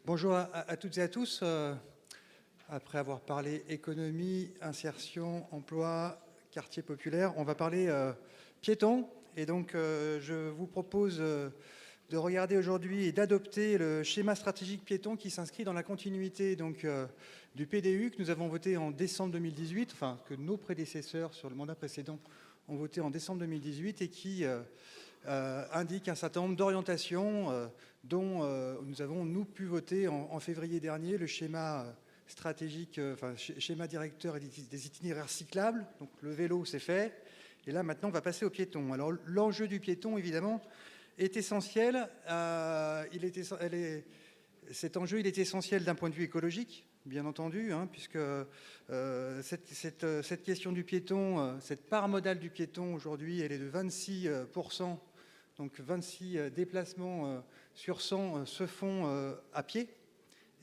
Bonjour à toutes et à tous. Après avoir parlé économie, insertion, emploi, quartier populaire, on va parler piétons. Et donc, je vous propose de regarder aujourd'hui et d'adopter le schéma stratégique piéton qui s'inscrit dans la continuité donc, du PDU que nous avons voté en décembre 2018, enfin que nos prédécesseurs sur le mandat précédent ont voté en décembre 2018 et qui indique un certain nombre d'orientations dont nous avons, nous, pu voter en février dernier le schéma stratégique, schéma directeur et des itinéraires cyclables. Donc le vélo, c'est fait. Et là, maintenant, on va passer au piéton. Alors l'enjeu du piéton, évidemment, est essentiel. Cet enjeu, il est essentiel d'un point de vue écologique, bien entendu, hein, puisque cette question du piéton, cette part modale du piéton, aujourd'hui, elle est de 26%. Donc 26 déplacements sur 100 se font à pied.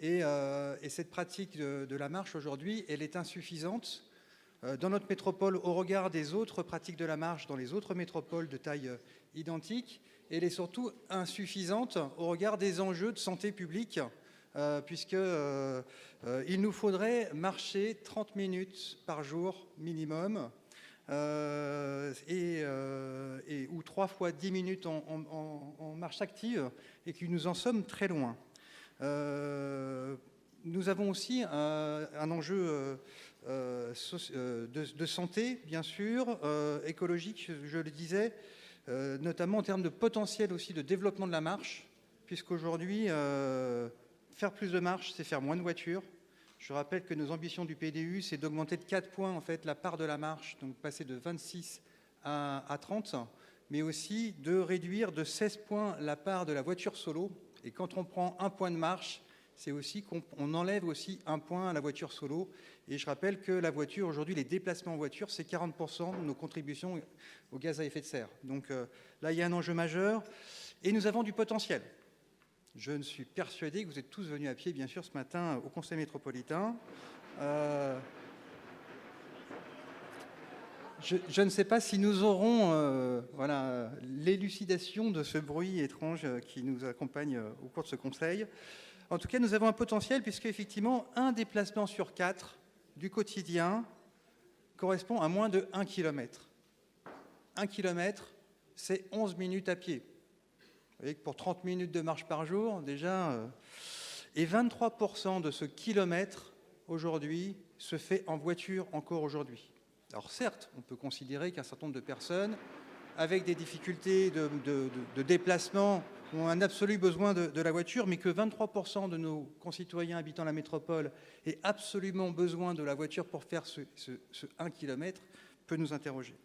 Et cette pratique de la marche, aujourd'hui, elle est insuffisante dans notre métropole au regard des autres pratiques de la marche dans les autres métropoles de taille identique. Et elle est surtout insuffisante au regard des enjeux de santé publique, puisqu'il nous faudrait marcher 30 minutes par jour minimum, ou 3 fois 10 minutes en marche active, et que nous en sommes très loin. Nous avons aussi un enjeu de santé, bien sûr, écologique, je le disais, notamment en termes de potentiel aussi de développement de la marche, puisqu'aujourd'hui, faire plus de marche, c'est faire moins de voitures. Je rappelle que nos ambitions du PDU, c'est d'augmenter de 4 points en fait, la part de la marche, donc passer de 26 à 30, mais aussi de réduire de 16 points la part de la voiture solo. Et quand on prend un point de marche, c'est aussi qu'on enlève aussi un point à la voiture solo. Et je rappelle que la voiture, aujourd'hui, les déplacements en voiture, c'est 40% de nos contributions aux gaz à effet de serre. Donc là, il y a un enjeu majeur. Et nous avons du potentiel. Je ne suis persuadé que vous êtes tous venus à pied, bien sûr, ce matin au Conseil métropolitain. Je ne sais pas si nous aurons l'élucidation de ce bruit étrange qui nous accompagne au cours de ce Conseil. En tout cas, nous avons un potentiel puisque, effectivement, un déplacement sur 4 du quotidien correspond à moins de 1 km. 1 km, c'est 11 minutes à pied. Vous voyez que pour 30 minutes de marche par jour, déjà... Et 23% de ce kilomètre, aujourd'hui, se fait en voiture encore aujourd'hui. Alors certes, on peut considérer qu'un certain nombre de personnes, avec des difficultés de déplacement, ont un absolu besoin de la voiture, mais que 23% de nos concitoyens habitant la métropole aient absolument besoin de la voiture pour faire ce 1 km, peut nous interroger.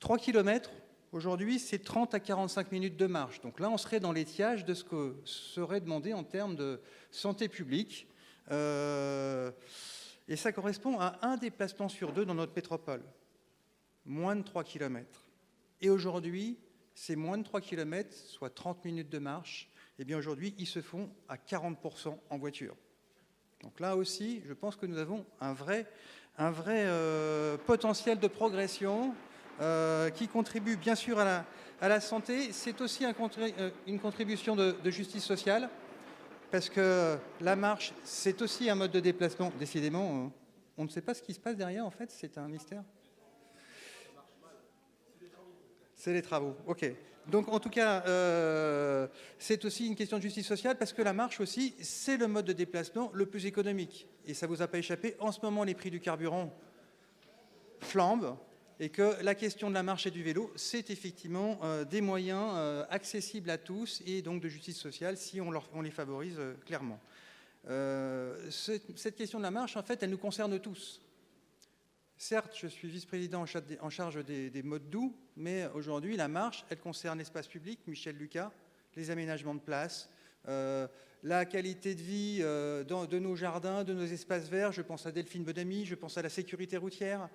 3 km, aujourd'hui, c'est 30 à 45 minutes de marche. Donc là, on serait dans l'étiage de ce que serait demandé en termes de santé publique. Et ça correspond à un déplacement sur 2 dans notre métropole. Moins de 3 km. Et aujourd'hui, ces moins de 3 km, soit 30 minutes de marche, eh bien aujourd'hui, ils se font à 40% en voiture. Donc là aussi, je pense que nous avons un vrai potentiel de progression qui contribue bien sûr à la santé. C'est aussi une contribution de justice sociale, parce que la marche, c'est aussi un mode de déplacement. Décidément, on ne sait pas ce qui se passe derrière, en fait, c'est un mystère. C'est les travaux, ok. Donc en tout cas, c'est aussi une question de justice sociale, parce que la marche aussi, c'est le mode de déplacement le plus économique. Et ça ne vous a pas échappé, en ce moment, les prix du carburant flambent, et que la question de la marche et du vélo, c'est effectivement des moyens accessibles à tous, et donc de justice sociale, si on les favorise clairement. Cette question de la marche, en fait, elle nous concerne tous. Certes, je suis vice-président en charge des modes doux, mais aujourd'hui, la marche, elle concerne l'espace public, Michel Lucas, les aménagements de place, la qualité de vie de nos jardins, de nos espaces verts. Je pense à Delphine Bodamy, je pense à la sécurité routière,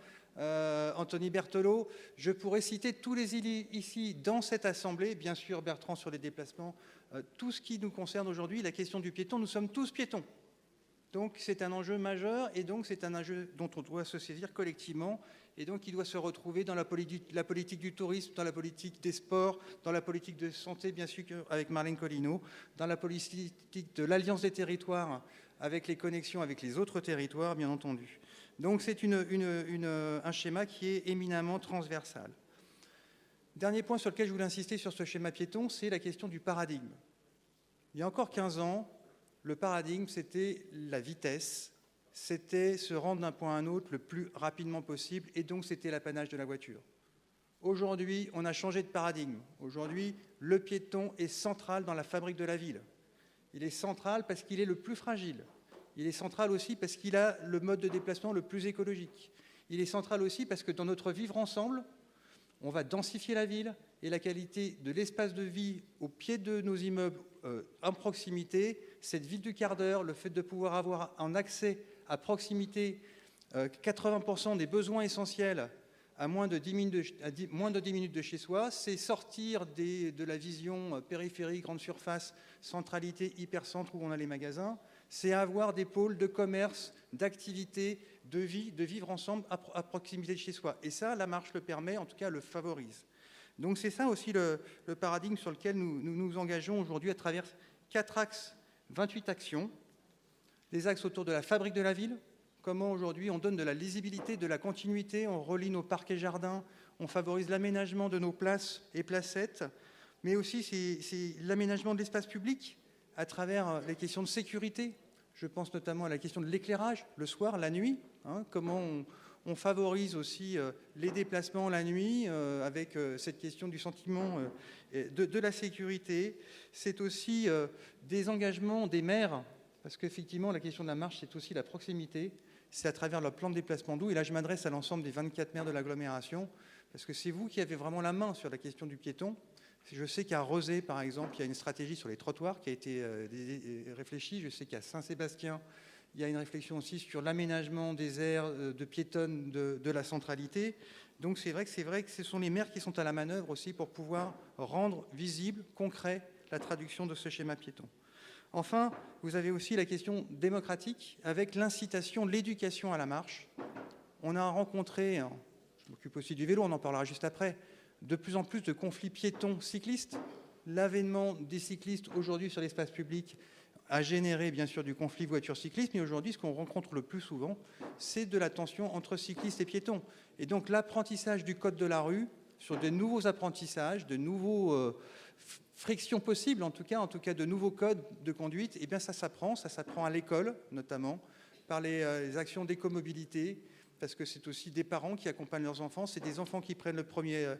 Anthony Berthelot. Je pourrais citer tous les élus ici dans cette assemblée, bien sûr Bertrand sur les déplacements, tout ce qui nous concerne aujourd'hui, la question du piéton, nous sommes tous piétons. Donc c'est un enjeu majeur et donc c'est un enjeu dont on doit se saisir collectivement et donc il doit se retrouver dans la politique du tourisme, dans la politique des sports, dans la politique de santé bien sûr avec Marlène Collineau, dans la politique de l'Alliance des territoires avec les connexions avec les autres territoires bien entendu. Donc c'est un schéma qui est éminemment transversal. Dernier point sur lequel je voulais insister sur ce schéma piéton, c'est la question du paradigme. Il y a encore 15 ans, le paradigme, c'était la vitesse, c'était se rendre d'un point à un autre le plus rapidement possible, et donc c'était l'apanage de la voiture. Aujourd'hui, on a changé de paradigme. Aujourd'hui, le piéton est central dans la fabrique de la ville. Il est central parce qu'il est le plus fragile. Il est central aussi parce qu'il a le mode de déplacement le plus écologique. Il est central aussi parce que dans notre vivre ensemble, on va densifier la ville et la qualité de l'espace de vie au pied de nos immeubles en proximité, cette ville du quart d'heure, le fait de pouvoir avoir un accès à proximité 80% des besoins essentiels à moins de 10 minutes de chez soi, c'est sortir de la vision périphérie, grande surface, centralité, hypercentre où on a les magasins, c'est avoir des pôles de commerce, d'activité, de vie, de vivre ensemble à proximité de chez soi. Et ça, la marche le permet, en tout cas le favorise. Donc c'est ça aussi le paradigme sur lequel nous nous engageons aujourd'hui à travers 4 axes, 28 actions. Les axes autour de la fabrique de la ville, comment aujourd'hui on donne de la lisibilité, de la continuité, on relie nos parcs et jardins, on favorise l'aménagement de nos places et placettes, mais aussi c'est l'aménagement de l'espace public à travers les questions de sécurité. Je pense notamment à la question de l'éclairage, le soir, la nuit, comment on favorise aussi les déplacements la nuit avec cette question du sentiment de la sécurité. C'est aussi des engagements des maires, parce qu'effectivement, la question de la marche, c'est aussi la proximité. C'est à travers leur plan de déplacement doux. Et là, je m'adresse à l'ensemble des 24 maires de l'agglomération, parce que c'est vous qui avez vraiment la main sur la question du piéton. Je sais qu'à Rezé, par exemple, il y a une stratégie sur les trottoirs qui a été réfléchie. Je sais qu'à Saint-Sébastien, il y a une réflexion aussi sur l'aménagement des aires de piétonnes de la centralité. Donc c'est vrai que ce sont les maires qui sont à la manœuvre aussi pour pouvoir rendre visible, concret, la traduction de ce schéma piéton. Enfin, vous avez aussi la question démocratique avec l'incitation, l'éducation à la marche. On a rencontré, je m'occupe aussi du vélo, on en parlera juste après, de plus en plus de conflits piétons-cyclistes. L'avènement des cyclistes aujourd'hui sur l'espace public a généré bien sûr du conflit voiture-cycliste, mais aujourd'hui ce qu'on rencontre le plus souvent, c'est de la tension entre cyclistes et piétons. Et donc l'apprentissage du code de la rue sur de nouveaux apprentissages, de nouveaux frictions possibles, en tout cas de nouveaux codes de conduite, et bien ça s'apprend à l'école notamment, par les actions d'écomobilité, parce que c'est aussi des parents qui accompagnent leurs enfants, c'est des enfants qui prennent les premiers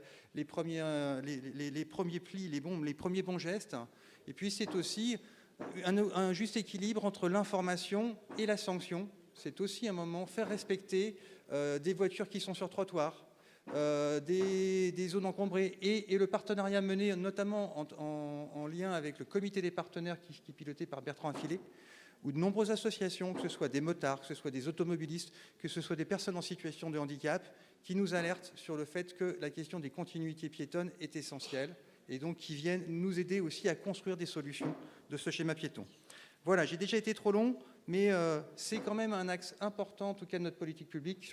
plis, les premiers bons gestes, et puis c'est aussi un juste équilibre entre l'information et la sanction. C'est aussi un moment faire respecter des voitures qui sont sur trottoir, des zones encombrées et le partenariat mené notamment en lien avec le comité des partenaires qui est piloté par Bertrand Affilé, ou de nombreuses associations, que ce soit des motards, que ce soit des automobilistes, que ce soit des personnes en situation de handicap, qui nous alertent sur le fait que la question des continuités piétonnes est essentielle et donc qui viennent nous aider aussi à construire des solutions de ce schéma piéton. Voilà, j'ai déjà été trop long, mais c'est quand même un axe important, en tout cas de notre politique publique,